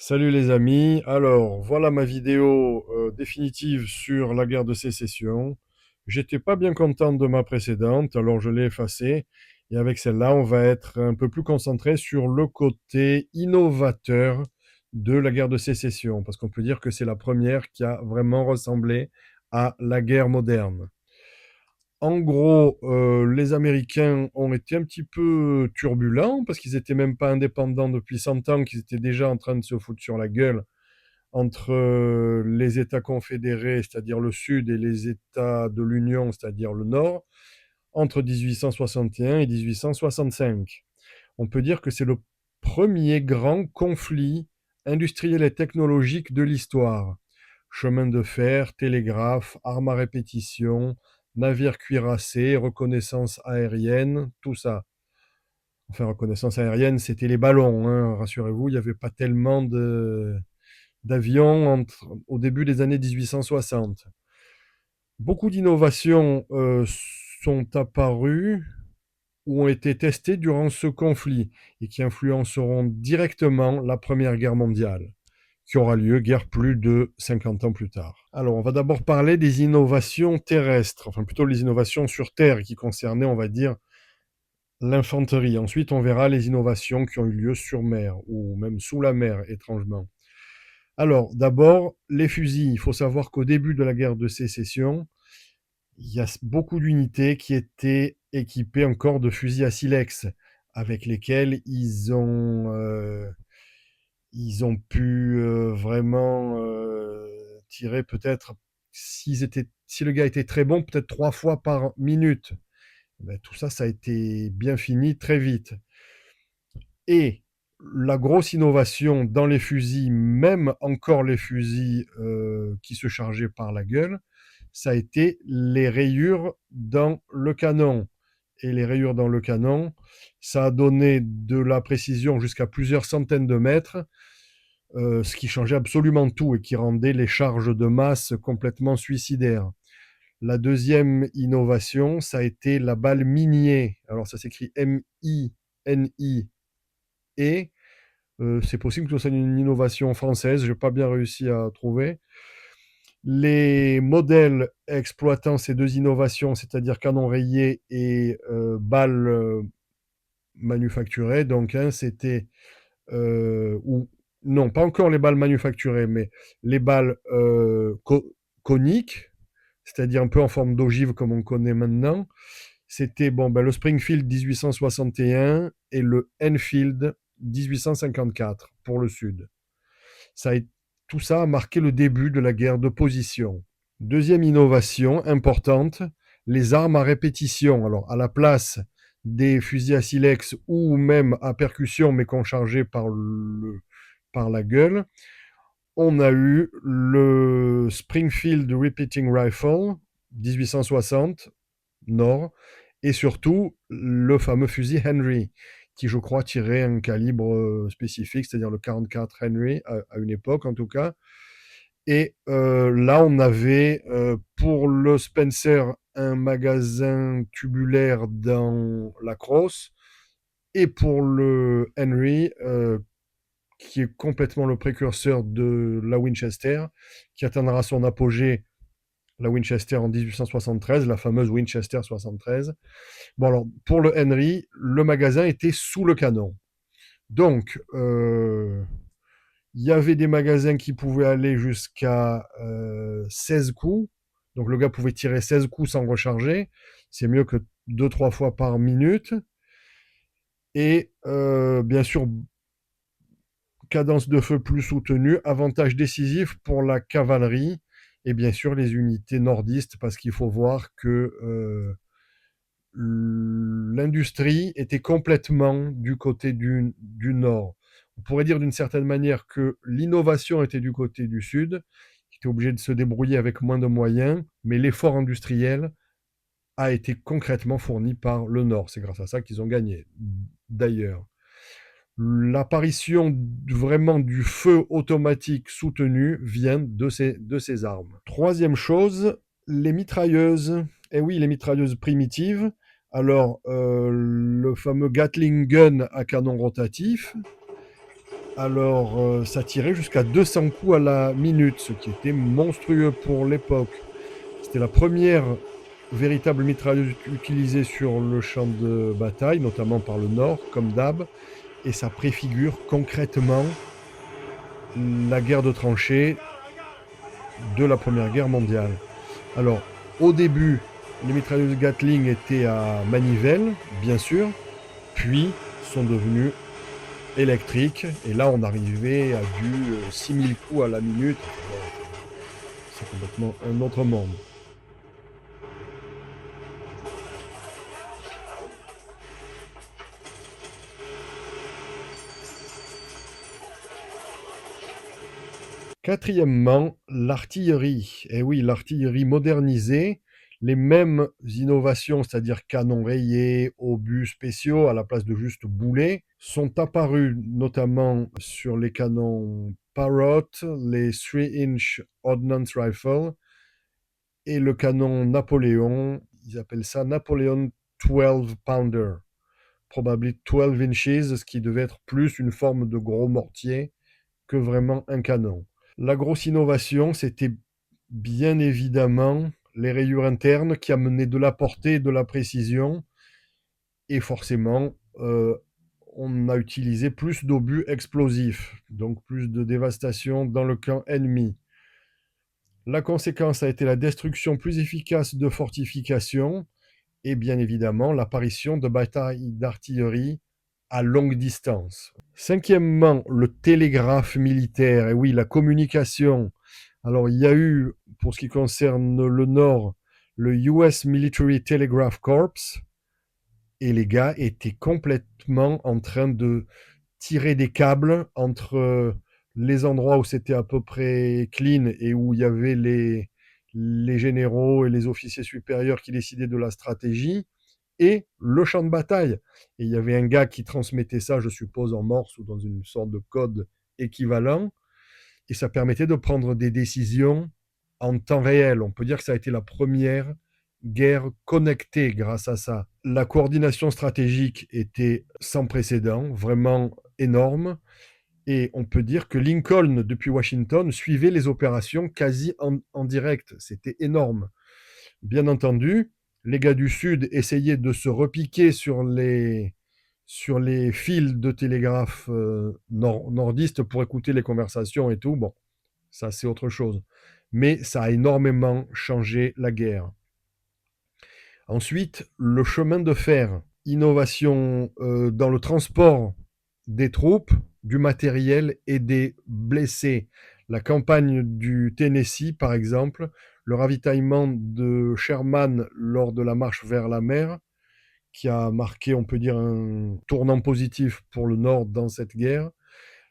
Salut les amis, alors voilà ma vidéo définitive sur la guerre de sécession. J'étais pas bien content de ma précédente, alors je l'ai effacée. Et avec celle-là, on va être un peu plus concentré sur le côté innovateur de la guerre de sécession, parce qu'on peut dire que c'est la première qui a vraiment ressemblé à la guerre moderne. En gros, les Américains ont été un petit peu turbulents parce qu'ils étaient même pas indépendants depuis 100 ans, qu'ils étaient déjà en train de se foutre sur la gueule entre les États confédérés, c'est-à-dire le Sud, et les États de l'Union, c'est-à-dire le Nord, entre 1861 et 1865. On peut dire que c'est le premier grand conflit industriel et technologique de l'histoire. Chemin de fer, télégraphe, armes à répétition, navires cuirassés, reconnaissance aérienne, tout ça. Enfin, reconnaissance aérienne, c'était les ballons, hein, rassurez-vous, il n'y avait pas tellement d'avions au début des années 1860. Beaucoup d'innovations sont apparues ou ont été testées durant ce conflit et qui influenceront directement la Première Guerre mondiale, qui aura lieu guère plus de 50 ans plus tard. Alors, on va d'abord parler des innovations terrestres, enfin plutôt les innovations sur Terre qui concernaient, on va dire, l'infanterie. Ensuite, on verra les innovations qui ont eu lieu sur mer ou même sous la mer, étrangement. Alors, d'abord, les fusils. Il faut savoir qu'au début de la guerre de sécession, il y a beaucoup d'unités qui étaient équipées encore de fusils à silex, avec lesquels ils ont pu vraiment tirer peut-être, si le gars était très bon, peut-être 3 fois par minute. Ben, tout ça, ça a été bien fini très vite. Et la grosse innovation dans les fusils, même encore les fusils qui se chargeaient par la gueule, ça a été les rayures dans le canon. Et les rayures dans le canon, ça a donné de la précision jusqu'à plusieurs centaines de mètres, ce qui changeait absolument tout et qui rendait les charges de masse complètement suicidaires. La deuxième innovation, ça a été la balle Minier. Alors ça s'écrit M-I-N-I-E. C'est possible que ce soit une innovation française, je n'ai pas bien réussi à trouver. Les modèles exploitant ces deux innovations, c'est-à-dire canon rayé et balles manufacturées, donc hein, c'était ou non, pas encore les balles manufacturées, mais les balles coniques, c'est-à-dire un peu en forme d'ogive comme on connaît maintenant. C'était bon, ben, le Springfield 1861 et le Enfield 1854 pour le Sud. Ça a, tout ça a marqué le début de la guerre de position. Deuxième innovation importante, les armes à répétition. Alors, à la place des fusils à silex ou même à percussion, mais qu'on chargeait par la gueule, on a eu le Springfield Repeating Rifle 1860 Nord et surtout le fameux fusil Henry qui je crois tirait un calibre spécifique, c'est-à-dire le 44 Henry à une époque en tout cas. Et là on avait pour le Spencer un magasin tubulaire dans la crosse et pour le Henry qui est complètement le précurseur de la Winchester, qui atteindra son apogée, la Winchester en 1873, la fameuse Winchester 73. Bon, alors, pour le Henry, le magasin était sous le canon. Donc, il y avait des magasins qui pouvaient aller jusqu'à 16 coups. Donc, le gars pouvait tirer 16 coups sans recharger. C'est mieux que 2-3 fois par minute. Et bien sûr, cadence de feu plus soutenue, avantage décisif pour la cavalerie et bien sûr les unités nordistes, parce qu'il faut voir que l'industrie était complètement du côté du nord. On pourrait dire d'une certaine manière que l'innovation était du côté du sud, qui était obligé de se débrouiller avec moins de moyens, mais l'effort industriel a été concrètement fourni par le nord. C'est grâce à ça qu'ils ont gagné. D'ailleurs, l'apparition vraiment du feu automatique soutenu vient de ces armes. Troisième chose, les mitrailleuses. Et oui, les mitrailleuses primitives. Alors, le fameux Gatling gun à canon rotatif, Alors, ça tirait jusqu'à 200 coups à la minute, ce qui était monstrueux pour l'époque. C'était la première véritable mitrailleuse utilisée sur le champ de bataille, notamment par le Nord, comme d'hab, et ça préfigure concrètement la guerre de tranchées de la Première Guerre mondiale. Alors, au début, les mitrailleuses Gatling étaient à manivelle, bien sûr, puis sont devenues électriques, et là on arrivait à du 6000 coups à la minute. Bon, c'est complètement un autre monde. Quatrièmement, l'artillerie. Et oui, l'artillerie modernisée, les mêmes innovations, c'est-à-dire canons rayés, obus spéciaux à la place de juste boulets, sont apparues notamment sur les canons Parrott, les 3-inch Ordnance Rifle et le canon Napoléon. Ils appellent ça Napoléon 12 Pounder, probablement 12 inches, ce qui devait être plus une forme de gros mortier que vraiment un canon. La grosse innovation, c'était bien évidemment les rayures internes qui amenaient de la portée et de la précision. Et forcément, on a utilisé plus d'obus explosifs, donc plus de dévastation dans le camp ennemi. La conséquence a été la destruction plus efficace de fortifications et bien évidemment l'apparition de batailles d'artillerie à longue distance. Cinquièmement, le télégraphe militaire. Et oui, la communication. Alors, il y a eu, pour ce qui concerne le Nord, le US Military Telegraph Corps, et les gars étaient complètement en train de tirer des câbles entre les endroits où c'était à peu près clean et où il y avait les généraux et les officiers supérieurs qui décidaient de la stratégie, et le champ de bataille. Et il y avait un gars qui transmettait ça, je suppose, en morse ou dans une sorte de code équivalent, et ça permettait de prendre des décisions en temps réel. On peut dire que ça a été la première guerre connectée grâce à ça. La coordination stratégique était sans précédent, vraiment énorme, et on peut dire que Lincoln, depuis Washington, suivait les opérations quasi en direct. C'était énorme. Bien entendu, les gars du Sud essayaient de se repiquer sur les fils de télégraphe nordistes pour écouter les conversations et tout. Bon, ça c'est autre chose. Mais ça a énormément changé la guerre. Ensuite, le chemin de fer. Innovation dans le transport des troupes, du matériel et des blessés. La campagne du Tennessee, par exemple, le ravitaillement de Sherman lors de la marche vers la mer, qui a marqué, on peut dire, un tournant positif pour le Nord dans cette guerre.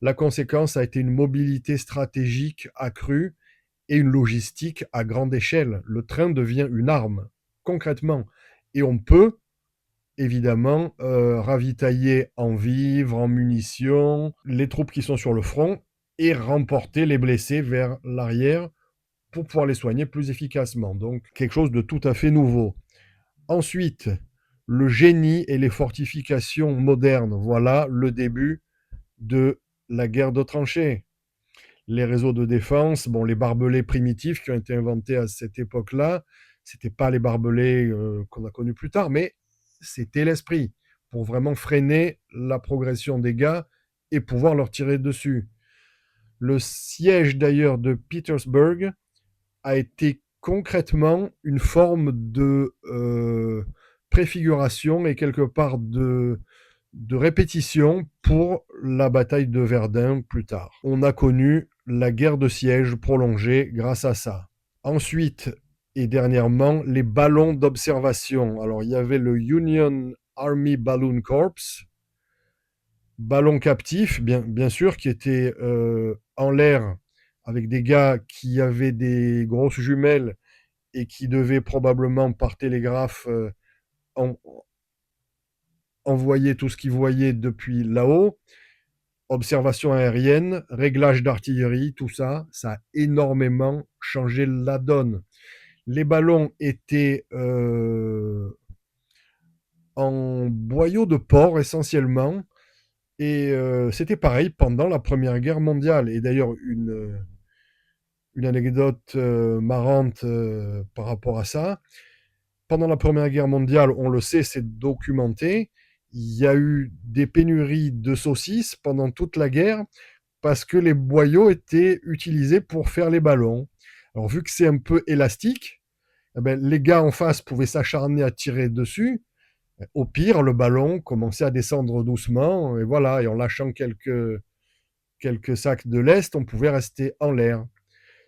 La conséquence a été une mobilité stratégique accrue et une logistique à grande échelle. Le train devient une arme, concrètement. Et on peut, évidemment, ravitailler en vivres, en munitions, les troupes qui sont sur le front et remporter les blessés vers l'arrière pour pouvoir les soigner plus efficacement. Donc, quelque chose de tout à fait nouveau. Ensuite, le génie et les fortifications modernes. Voilà le début de la guerre de tranchées. Les réseaux de défense, bon, les barbelés primitifs qui ont été inventés à cette époque-là, c'était pas les barbelés qu'on a connus plus tard, mais c'était l'esprit pour vraiment freiner la progression des gars et pouvoir leur tirer dessus. Le siège d'ailleurs de Petersburg a été concrètement une forme de préfiguration et quelque part de répétition pour la bataille de Verdun plus tard. On a connu la guerre de siège prolongée grâce à ça. Ensuite, et dernièrement, les ballons d'observation. Alors, il y avait le Union Army Balloon Corps, ballon captif, bien sûr, qui était en l'air avec des gars qui avaient des grosses jumelles et qui devaient probablement par télégraphe en, envoyer tout ce qu'ils voyaient depuis là-haut. Observation aérienne, réglage d'artillerie, tout ça, ça a énormément changé la donne. Les ballons étaient en boyau de porc essentiellement, Et c'était pareil pendant la Première Guerre mondiale. Et d'ailleurs, une anecdote marrante par rapport à ça. Pendant la Première Guerre mondiale, on le sait, c'est documenté, il y a eu des pénuries de saucisses pendant toute la guerre parce que les boyaux étaient utilisés pour faire les ballons. Alors vu que c'est un peu élastique, eh ben, les gars en face pouvaient s'acharner à tirer dessus. Au pire, le ballon commençait à descendre doucement, et voilà, et en lâchant quelques sacs de lest, on pouvait rester en l'air.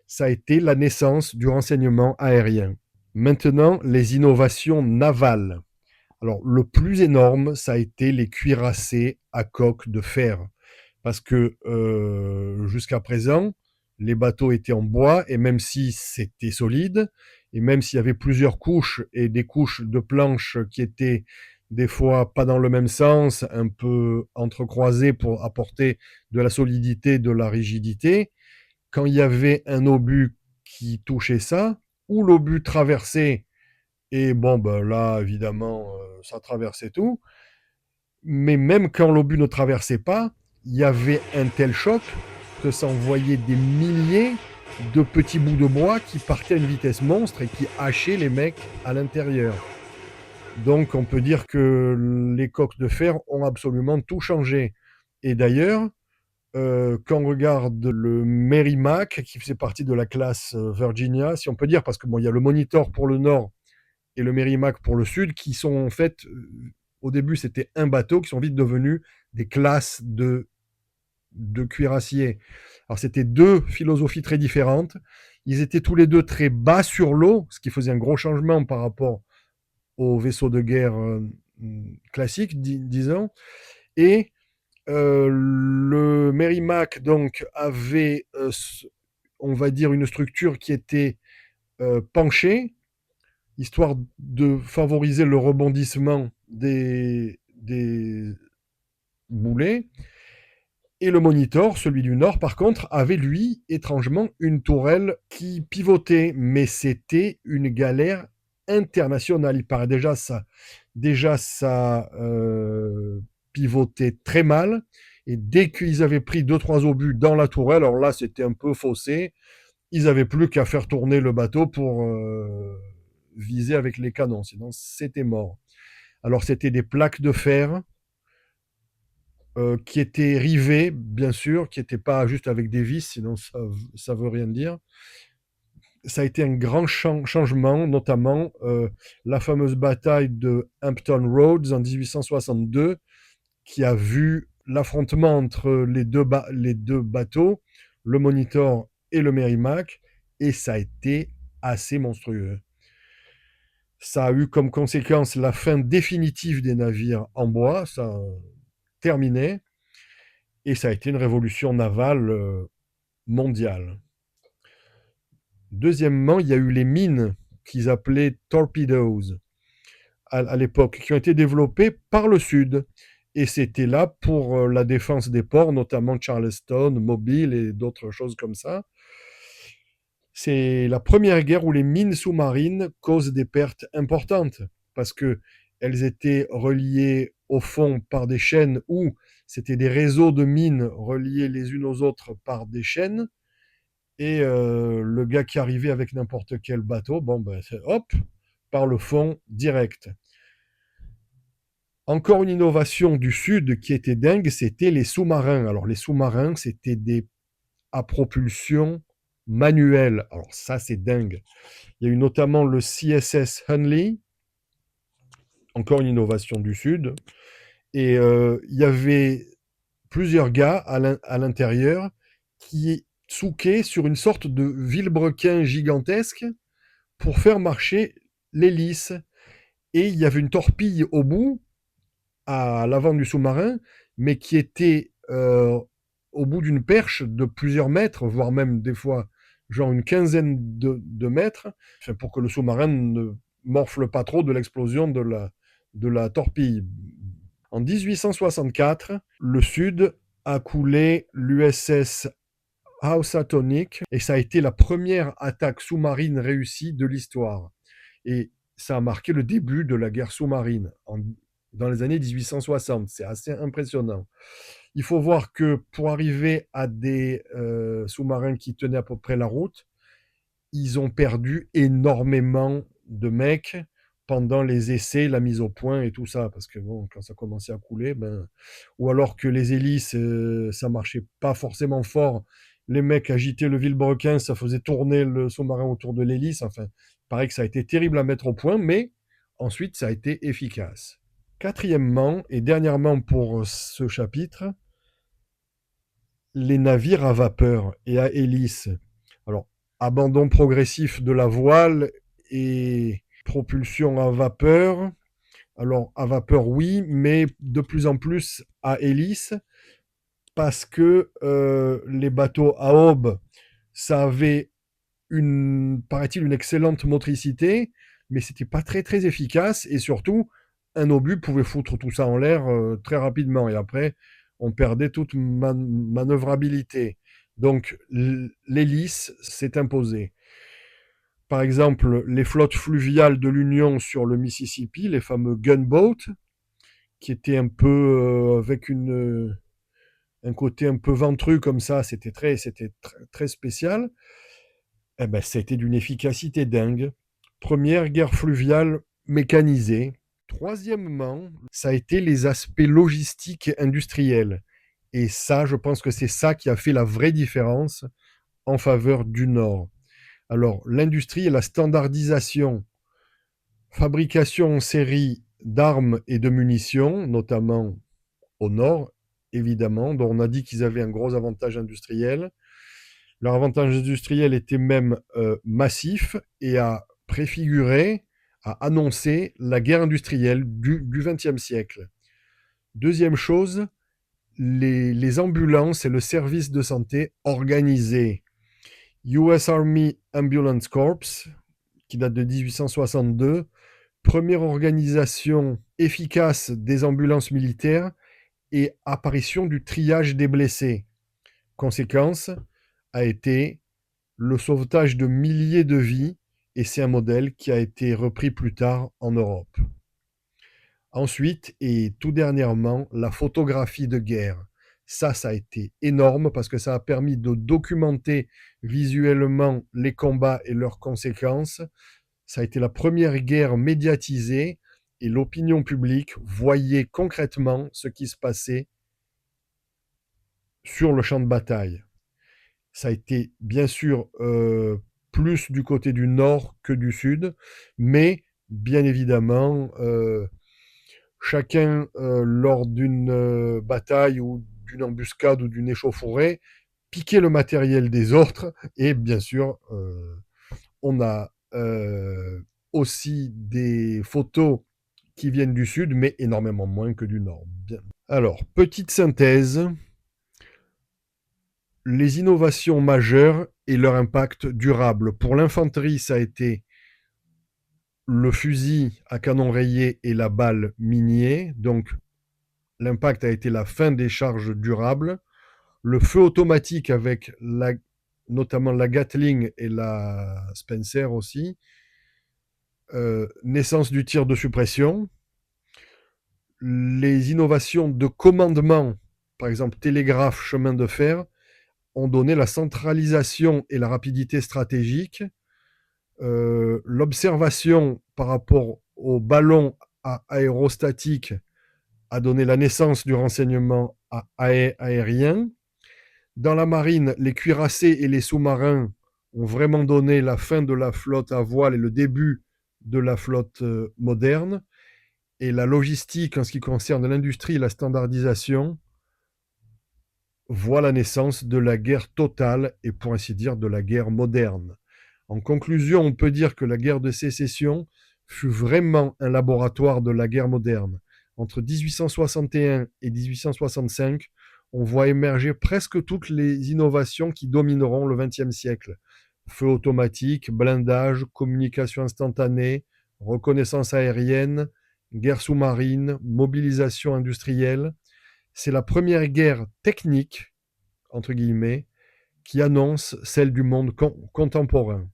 Ça a été la naissance du renseignement aérien. Maintenant, les innovations navales. Alors, le plus énorme, ça a été les cuirassés à coque de fer. Parce que jusqu'à présent, les bateaux étaient en bois, et même si c'était solide, et même s'il y avait plusieurs couches, et des couches de planches qui étaient des fois pas dans le même sens, un peu entrecroisées pour apporter de la solidité, de la rigidité, quand il y avait un obus qui touchait ça, ou l'obus traversait, et bon, ben là, évidemment, ça traversait tout. Mais même quand l'obus ne traversait pas, il y avait un tel choc que ça envoyait des milliers de petits bouts de bois qui partaient à une vitesse monstre et qui hachaient les mecs à l'intérieur. Donc on peut dire que les coques de fer ont absolument tout changé. Et d'ailleurs, quand on regarde le Merrimack, qui faisait partie de la classe Virginia, si on peut dire, parce que bon, il y a le Monitor pour le nord et le Merrimack pour le sud, qui sont en fait, au début c'était un bateau, qui sont vite devenus des classes de cuirassiers. Alors c'était deux philosophies très différentes. Ils étaient tous les deux très bas sur l'eau, ce qui faisait un gros changement par rapport aux vaisseaux de guerre classiques, disons. Et le Merrimack donc avait, on va dire, une structure qui était penchée, histoire de favoriser le rebondissement des boulets. Et le Monitor, celui du Nord, par contre, avait lui, étrangement, une tourelle qui pivotait, mais c'était une galère internationale. Il paraît déjà ça pivotait très mal, et dès qu'ils avaient pris 2-3 obus dans la tourelle, alors là, c'était un peu faussé. Ils n'avaient plus qu'à faire tourner le bateau pour viser avec les canons, sinon c'était mort. Alors c'était des plaques de fer qui étaient rivées, bien sûr, qui n'étaient pas juste avec des vis, sinon ça veut rien dire. Ça a été un grand changement, notamment la fameuse bataille de Hampton Roads en 1862, qui a vu l'affrontement entre les deux bateaux, le Monitor et le Merrimack, et ça a été assez monstrueux. Ça a eu comme conséquence la fin définitive des navires en bois, ça terminait, et ça a été une révolution navale mondiale. Deuxièmement, il y a eu les mines qu'ils appelaient torpedoes à l'époque, qui ont été développées par le Sud. Et c'était là pour la défense des ports, notamment Charleston, Mobile et d'autres choses comme ça. C'est la première guerre où les mines sous-marines causent des pertes importantes, parce que elles étaient reliées au fond par des chaînes, ou c'était des réseaux de mines reliés les unes aux autres par des chaînes. Et le gars qui arrivait avec n'importe quel bateau, bon ben c'est hop, par le fond direct. Encore une innovation du Sud qui était dingue, c'était les sous-marins. Alors les sous-marins, c'était des à propulsion manuelle. Alors ça, c'est dingue. Il y a eu notamment le CSS Hunley, encore une innovation du Sud. Et il y avait plusieurs gars à l'intérieur qui souquaient sur une sorte de vilebrequin gigantesque pour faire marcher l'hélice. Et il y avait une torpille au bout, à l'avant du sous-marin, mais qui était au bout d'une perche de plusieurs mètres, voire même des fois genre une quinzaine de mètres, enfin, pour que le sous-marin ne morfle pas trop de l'explosion de la torpille. En 1864, le Sud a coulé l'USS Housatonic, et ça a été la première attaque sous-marine réussie de l'histoire. Et ça a marqué le début de la guerre sous-marine. dans les années 1860. C'est assez impressionnant. Il faut voir que pour arriver à des sous-marins qui tenaient à peu près la route, ils ont perdu énormément de mecs pendant les essais, la mise au point et tout ça, parce que bon, quand ça commençait à couler, ben, ou alors que les hélices, ça marchait pas forcément fort, les mecs agitaient le vilebrequin, ça faisait tourner le sous-marin autour de l'hélice, enfin, pareil que ça a été terrible à mettre au point, mais ensuite ça a été efficace. Quatrièmement, et dernièrement pour ce chapitre, les navires à vapeur et à hélice. Alors, abandon progressif de la voile et propulsion à vapeur. Alors, à vapeur, oui, mais de plus en plus à hélice, parce que les bateaux à aube, ça avait paraît-il, une excellente motricité, mais c'était pas très très efficace, et surtout, un obus pouvait foutre tout ça en l'air très rapidement, et après, on perdait toute manœuvrabilité. Donc, l'hélice s'est imposée. Par exemple, les flottes fluviales de l'Union sur le Mississippi, les fameux gunboats, qui étaient un peu avec un côté un peu ventru comme ça, très spécial. Eh ben, ça a été d'une efficacité dingue. Première guerre fluviale mécanisée. Troisièmement, ça a été les aspects logistiques et industriels. Et ça, je pense que c'est ça qui a fait la vraie différence en faveur du Nord. Alors, l'industrie et la standardisation, fabrication en série d'armes et de munitions, notamment au Nord, évidemment, dont on a dit qu'ils avaient un gros avantage industriel. Leur avantage industriel était même massif et a préfiguré, a annoncé la guerre industrielle du XXe siècle. Deuxième chose, les ambulances et le service de santé organisés. US Army Ambulance Corps, qui date de 1862, première organisation efficace des ambulances militaires et apparition du triage des blessés. Conséquence a été le sauvetage de milliers de vies, et c'est un modèle qui a été repris plus tard en Europe. Ensuite, et tout dernièrement, la photographie de guerre. Ça a été énorme parce que ça a permis de documenter visuellement les combats et leurs conséquences. Ça a été la première guerre médiatisée et l'opinion publique voyait concrètement ce qui se passait sur le champ de bataille. Ça a été bien sûr plus du côté du nord que du sud, mais bien évidemment, chacun, lors d'une bataille ou d'une embuscade ou d'une échauffourée, piquait le matériel des autres, et bien sûr, on a aussi des photos qui viennent du sud, mais énormément moins que du nord. Bien. Alors, petite synthèse, les innovations majeures et leur impact durable. Pour l'infanterie, ça a été le fusil à canon rayé et la balle minier. Donc, l'impact a été la fin des charges durables. Le feu automatique avec notamment la Gatling et la Spencer aussi. Naissance du tir de suppression. Les innovations de commandement, par exemple télégraphe, chemin de fer, ont donné la centralisation et la rapidité stratégique. L'observation par rapport au ballon aérostatique a donné la naissance du renseignement aérien. Dans la marine, les cuirassés et les sous-marins ont vraiment donné la fin de la flotte à voile et le début de la flotte moderne. Et la logistique, en ce qui concerne l'industrie et la standardisation, voit la naissance de la guerre totale et, pour ainsi dire, de la guerre moderne. En conclusion, on peut dire que la guerre de sécession fut vraiment un laboratoire de la guerre moderne. Entre 1861 et 1865, on voit émerger presque toutes les innovations qui domineront le XXe siècle. Feu automatique, blindage, communication instantanée, reconnaissance aérienne, guerre sous-marine, mobilisation industrielle. C'est la première guerre technique, entre guillemets, qui annonce celle du monde contemporain.